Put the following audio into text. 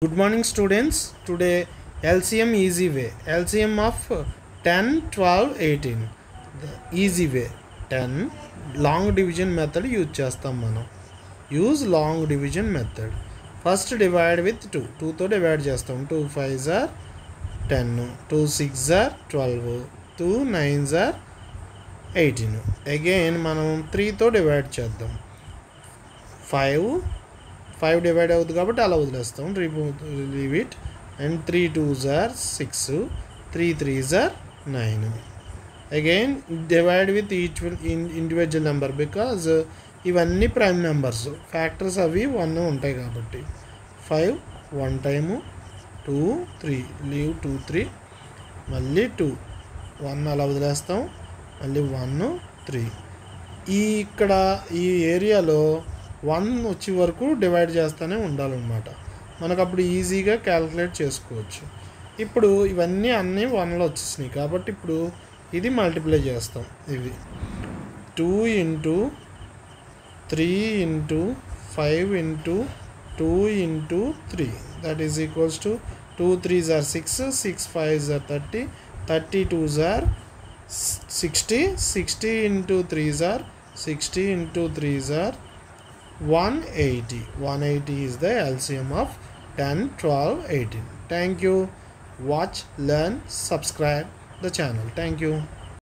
Good morning students. Today LCM easy way. LCM of 10, 12, 18. The easy way. 10 long division method use chestam manam. Use long division method. First divide with 2. 2 తో divide చేస్తాం. 2 5s are 10. 2 6s are 12. 2 9s are 18. Again మనం 3 తో divide చేద్దాం. 5 divide అవుతుంది కాబట్టి అలా వదిలేస్తాం. Leave it. And 3 2s are 6, 3 3s are 9. Again divide with each individual number because ఇవన్నీ ప్రైమ్ నెంబర్స్, ఫ్యాక్టర్స్ అవి 1 ఉంటాయి కాబట్టి 5 1 టైము, 2 3 లీవ్ 2 3, మళ్ళీ 2 1 అలా వదిలేస్తాం, మళ్ళీ 1 3. ఇక్కడ ఈ ఏరియాలో 1 వచ్చే వరకు డివైడ్ చేస్తూనే ఉండాలన్నమాట. మనకు అప్పుడు ఈజీగా క్యాలిక్యులేట్ చేసుకోవచ్చు. ఇప్పుడు ఇవన్నీ అన్నీ 1లో వచ్చేసినాయి కాబట్టి ఇప్పుడు ఇది మల్టిప్లై చేస్తాం. ఇవి 2 into 3 into 5 into 2 into 3 that is equals to 2 3s are 6, 6 5s are 30, 32s are 60, 60 into 3s are 60 into 3s are 180. 180 is the LCM of 10, 12, 18. Thank you. Watch, learn, subscribe the channel. Thank you.